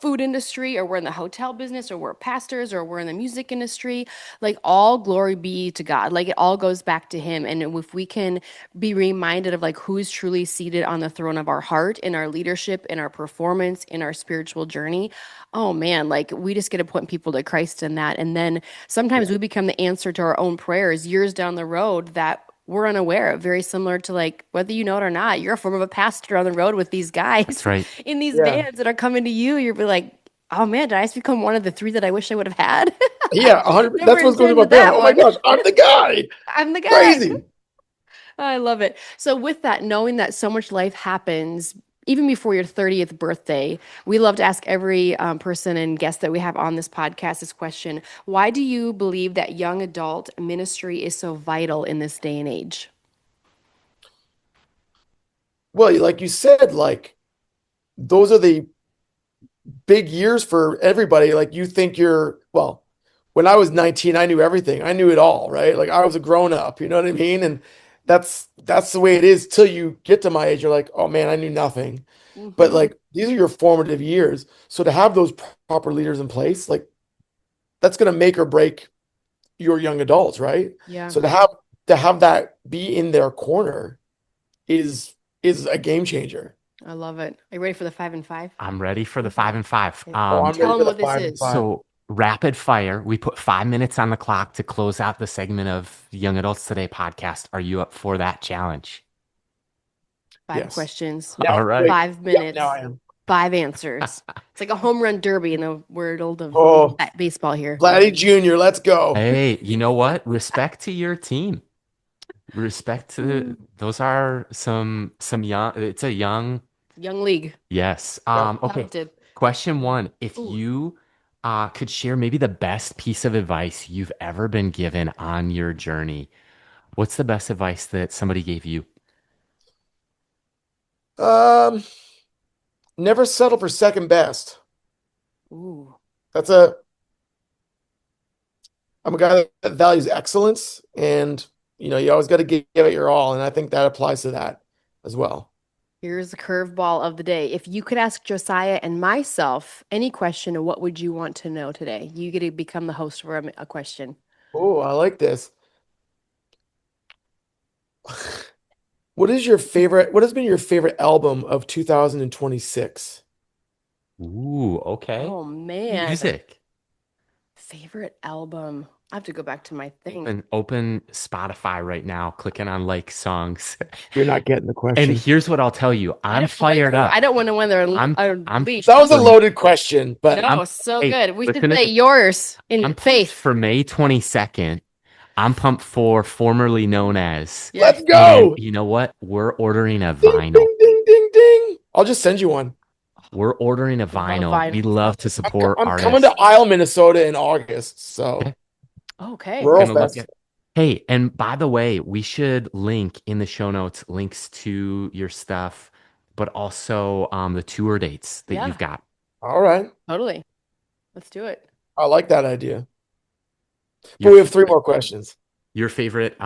food industry or we're in the hotel business or we're pastors or we're in the music industry, like all glory be to God. Like it all goes back to him. And if we can be reminded of like who's truly seated on the throne of our heart in our leadership, in our performance, in our spiritual journey, oh man, like we just get to point people to Christ in that. And then sometimes we become the answer to our own prayers years down the road that we're unaware of, very similar to like whether you know it or not, you're a form of a pastor on the road with these That's guys right. in these Yeah. bands that are coming to you. You're be like, oh man, did I just become one of the three that I wish I would have had? Yeah, 100. Never That's what's going through my intended brain. that Oh my one. gosh, I'm the guy. I'm the guy. Crazy. I love it. So, with that, knowing that so much life happens even before your 30th birthday, we love to ask every person and guest that we have on this podcast this question: why do you believe that young adult ministry is so vital in this day and age? Well, like you said, like those are the big years for everybody. Like you think well, when I was 19, I knew everything. I knew it all, right? Like I was a grown up, you know what I mean? And that's the way it is till you get to my age. You're like, "Oh man, I knew nothing." But Hmm. like these are your formative years. So to have those proper leaders in place, like that's going to make or break your young adults, right? Yeah, So to have that be in their corner is a game changer. I love it. Are you ready for the 5 and 5? I'm ready for the 5 and 5. Okay. Oh, I'm ready Tell for them the what this five and is. five. So rapid fire. We put 5 minutes on the clock to close out the segment of Young Adults Today podcast. Are you up for that challenge? Five Yes. questions, All Now, right. wait. five Yep, now I minutes, am. five answers. It's like a home run derby in the world of Oh, baseball here. Vladdy Jr., let's go. Hey, you know what? Respect to your team. Respect to Mm. those are some young. It's a young. Young league. Yes. Yep. Okay. Talented. Question one. If Ooh. you could share maybe the best piece of advice you've ever been given on your journey, what's the best advice that somebody gave you? Um, Never settle for second best. Ooh. That's a I'm a guy that values excellence, and you always got to give it your all, and I think that applies to that as well. Here's the curveball of the day. If you could ask Josiah and myself any question, what would you want to know today? You get to become the host for a question. Oh, I like this. What has been your favorite album of 2026? Ooh, okay. Oh man. Music. Favorite album. I have to go back to my thing. Open Spotify right now, clicking on like songs. You're not getting the And question. here's what I'll tell you. I I'm don't know fired either. I up. don't want to win their I'm I'm leash. That was a for loaded question, but I'm No, so hey, good. We should listen to play this. yours in I'm pumped faith. for May 22nd. I'm pumped for formerly known as. let's Yes. And go. you know what? We're ordering a Ding, vinyl. ding, ding, ding, ding. I'll just send you one. We're ordering a Love vinyl. We vinyl. love to support I'm coming artists. to Isle, Minnesota in August. So Okay. Okay. Rural Gonna look Fest. at. Hey, and by the way, we should link in the show notes links to your stuff, but also the tour dates that you've Yeah, got. All right. totally. Let's do it. I like that idea. But Your we have three favorite, more questions. your favorite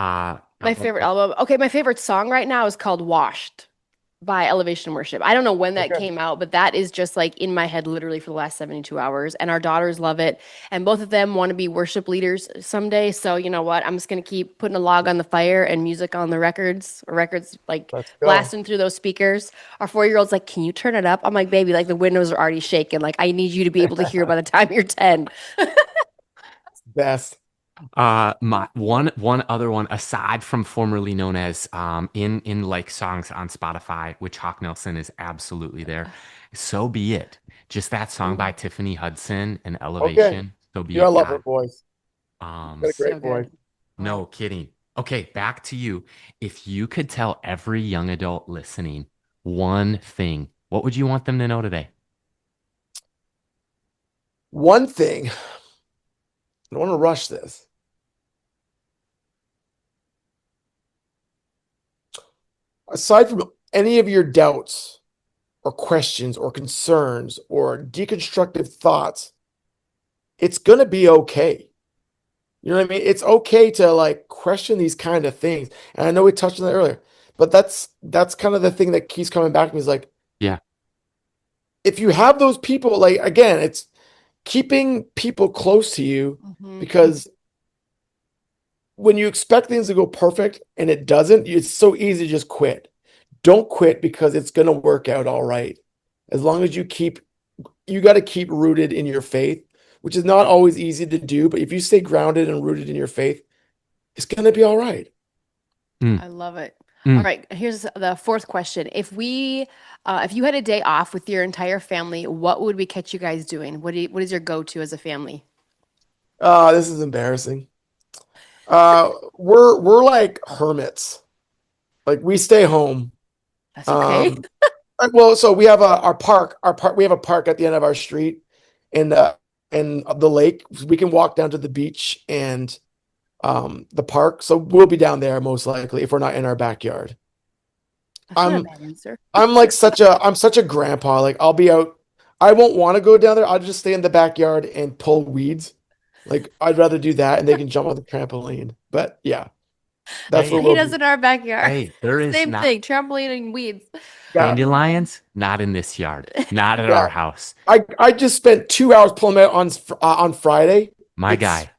My album. favorite album. Okay, my favorite song right now is called Washed by Elevation Worship. I don't know when that Okay. came out, but that is just like in my head literally for the last 72 hours. And our daughters love it. And both of them want to be worship leaders someday. So you know what? I'm just gonna keep putting a log on the fire and music on the records, or records like Let's go. blasting through those speakers. Our 4-year-old's like, "Can you turn it up?" I'm like, "Baby, like the windows are already shaking. Like I need you to be able to hear by the time you're 10." Best. My one other one aside from formerly known as in like songs on Spotify, which Hawk Nelson is absolutely there. So be it. Just that song by Tiffany Hudson and Okay. Elevation. So be You gotta it, love her God. voice. Um, Got a So great voice. good. no Wow. kidding. Okay, back to you. If you could tell every young adult listening one thing, what would you want them to know today? One thing, I don't want to rush this. Aside from any of your doubts or questions or concerns or deconstructive thoughts, it's gonna be okay. You know what I mean? It's okay to like question these kind of things. And I know we touched on that earlier, but that's kind of the thing that keeps coming back to me is like, Yeah. if you have those people, like again, it's keeping people close to you Mhm. because when you expect things to go perfect and it doesn't, it's so easy to just quit. Don't quit because it's going to work out all right. As long as you got to keep rooted in your faith, which is not always easy to do. But if you stay grounded and rooted in your faith, it's going to be all right. Mm, I love it. All mm. right, here's the fourth question. If you had a day off with your entire family, what would we catch you guys doing? What is your go-to as a family? This is embarrassing. We're like hermits. Like we stay home. That's okay. Um, well, so we have we have a park at the end of our street and the lake. We can walk down to the beach and the park. So we'll be down there most likely if we're not in our backyard. That's not a I'm bad answer. I'm such a grandpa. Like I'll be out. I won't want to go down there. I'll just stay in the backyard and pull weeds. Like I'd rather do that and they can jump on the trampoline. But yeah, that's That's where what he Hey, we'll does be. in our backyard. hey, there is Same not thing, trampoline and weeds. Yeah, dandelions, not in this yard, not at yeah. our house. I just spent 2 hours pulling them out on Friday. My It's guy.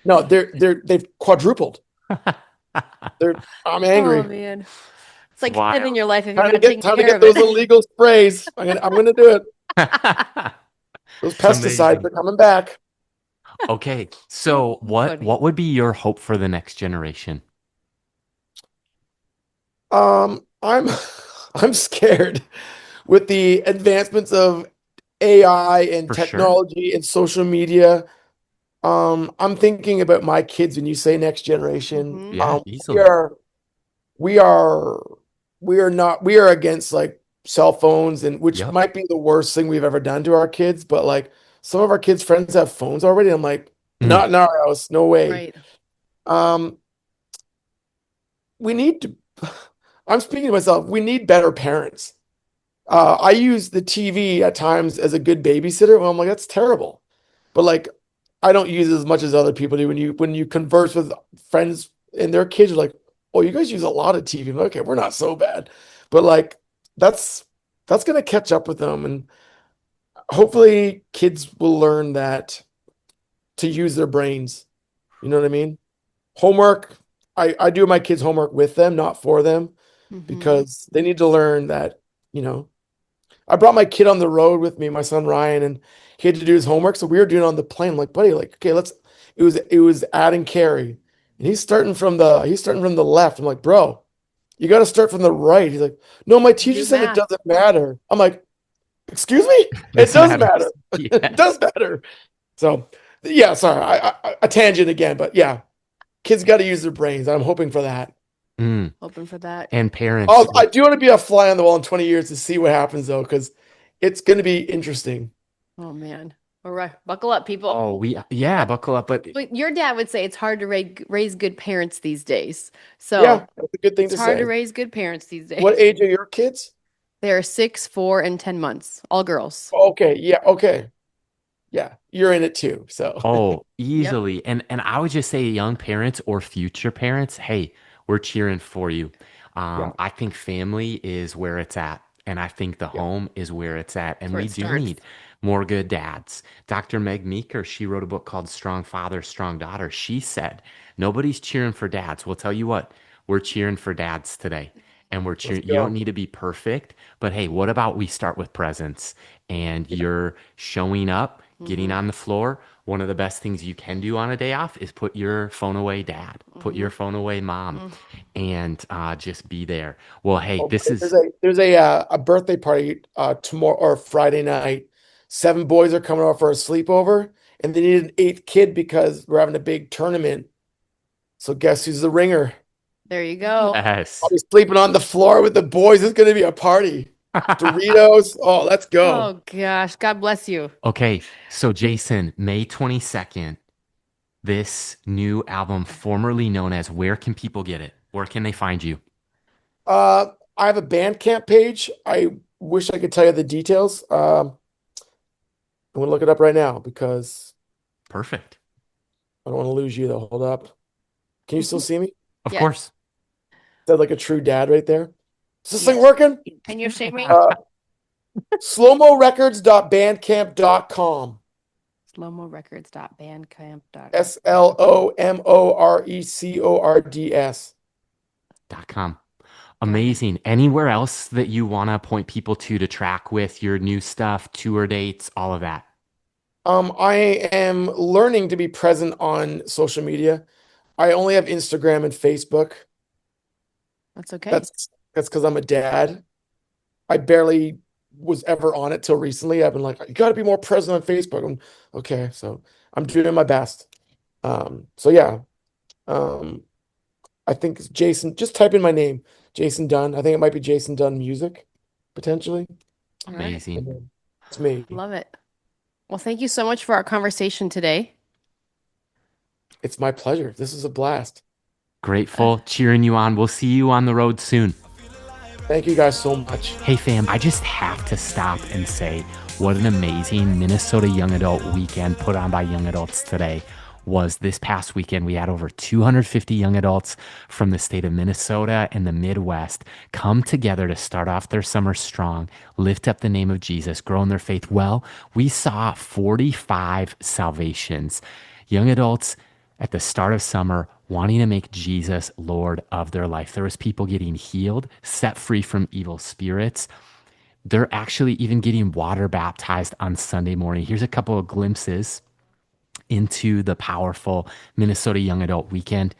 no, they've quadrupled. They're I'm Oh angry. man. It's It's like sin in wild. your life if you're not taking Time to care get of those it. illegal sprays. I'm gonna do it. Those It's pesticides amazing. are coming back. Okay, so That's what funny. what would be your hope for the next generation? I'm I'm scared with the advancements of AI and For sure. technology and social media. I'm thinking about my kids when you say next generation. Hmm. Yeah, We easily. are we are we are against like cell phones and which Yep. might be the worst thing we've ever done to our kids, but like some of our kids' friends have phones already. I'm like, Mm, not in our house, no way. Right. Um, we need to I'm speaking to myself, we need better parents. I use the TV at times as a good babysitter. Well, I'm like, that's terrible. But like, I don't use it as much as other people do. When you converse with friends and their kids are like, "Oh, you guys use a lot of TV." I'm like, okay, we're not so bad, but like, that's that's gonna catch up with them, and hopefully, kids will learn that to use their brains. You know what I mean? Homework. I do my kids' homework with them, not for them, Hmm. because they need to learn that. You know. I brought my kid on the road with me, my son Ryan, and he had to do his homework. So we were doing it on the plane. I'm like, buddy, like, okay, let's. It was add and carry, and he's starting from the left. I'm like, bro, you got to start from the right. He's like, no, my teacher Do said it math. doesn't matter. I'm like, excuse me, it This does matters. matter. It Yeah. does matter. So yeah, sorry, a tangent again, but yeah, kids got to use their brains. I'm hoping for that. Mm. Hoping for that. And parents, Oh, I do want to be a fly on the wall in 20 years to see what happens though, because it's going to be interesting. Oh man. All right. Buckle up, people. oh, yeah, buckle up. But But your dad would say it's hard to raise good parents these days. Yeah, So that's a good thing it's to hard to say. raise good parents these What days. age are your kids? They're 6, 4, and 10 months. All girls. Okay, yeah, okay. Yeah, you're in it too. So, oh, Yep. easily. And I would just say young parents or future parents, hey, we're cheering for you. yeah, I think family is where it's at. And I think the yeah. home is where it's at. That's And where we it do starts. need more good dads. Dr. Meg Meeker, she wrote a book called Strong Father, Strong Daughter. She said, nobody's cheering for dads. Well, tell you what, we're cheering for dads today. And we're Let's cheering. You don't go. need to be perfect, but hey, what about we start with presence and Yeah, you're showing up, getting Mm-hmm. on the floor? One of the best things you can do on a day off is put your phone away, dad, put Mm-hmm. your phone away, mom, Mm-hmm. and just be there. Well, hey, oh, this there's is a birthday party tomorrow or Friday night. 7 boys are coming over for a sleepover, and they need an eighth kid because we're having a big tournament. So guess who's the ringer? There you go. I'll yes. be sleeping on the floor with the boys. It's gonna be a party. Doritos. Oh, let's go. Oh gosh. God bless you. Okay, so Jason, May 22nd, this new album, formerly known as Where Can People Get It? Where can they find you? I have a Bandcamp page. I wish I could tell you the details. I'm gonna look it up right now because Perfect. I don't want to lose you though. Hold up. Can you still see me? Is Of Yes. course. that like a true dad right there? Is this thing Yes. working? Can you shake me? Uh, slowmorecords.bandcamp.com. Slowmorecords.bandcamp.com. SLOMORECORDS. .com. Got it. Amazing. Anywhere else that you want to point people to track with your new stuff, tour dates, all of that? I am learning to be present on social media. I only have Instagram and Facebook. That's okay. That's because I'm a dad. I barely was ever on it till recently. I've been like, you got to be more present on Facebook. Okay, so I'm doing my best. So yeah, um, I think it's Jason. Just type in my name, Jason Dunn. I think it might be Jason Dunn Music, potentially. All right. Amazing. And then it's me. Love it. Well, thank you so much for our conversation today. It's my pleasure. This is a blast. Grateful, cheering you on. We'll see you on the road soon. Thank you guys so much. Hey, fam, I just have to stop and say what an amazing Minnesota Young Adult weekend put on by Young Adults today was this past weekend. We had over 250 young adults from the state of Minnesota and the Midwest come together to start off their summer strong, lift up the name of Jesus, grow in their faith. Well, we saw 45 salvations. Young adults at the start of summer wanting to make Jesus Lord of their life. There was people getting healed, set free from evil spirits. They're actually even getting water baptized on Sunday morning. Here's a couple of glimpses into the powerful Minnesota Young Adult Weekend.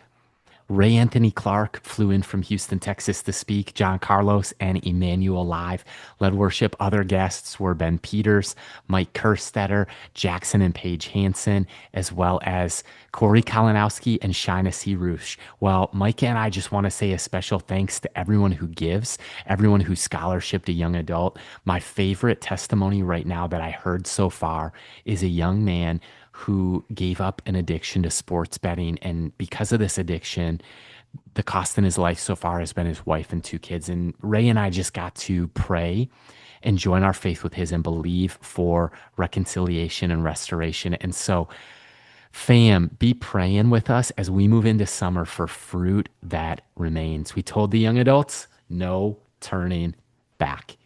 Ray Anthony Clark flew in from Houston, Texas to speak. John Carlos and Emmanuel Live led worship. Other guests were Ben Peters, Mike Kerstetter, Jackson and Paige Hansen, as well as Corey Kalinowski and Shina Searush. Well, Mike and I just want to say a special thanks to everyone who gives, everyone who scholarshiped a young adult. My favorite testimony right now that I heard so far is a young man who gave up an addiction to sports betting. And because of this addiction, the cost in his life so far has been his wife and 2 kids. And Ray and I just got to pray and join our faith with his and believe for reconciliation and restoration. And so, fam, be praying with us as we move into summer for fruit that remains. We told the young adults, no turning back.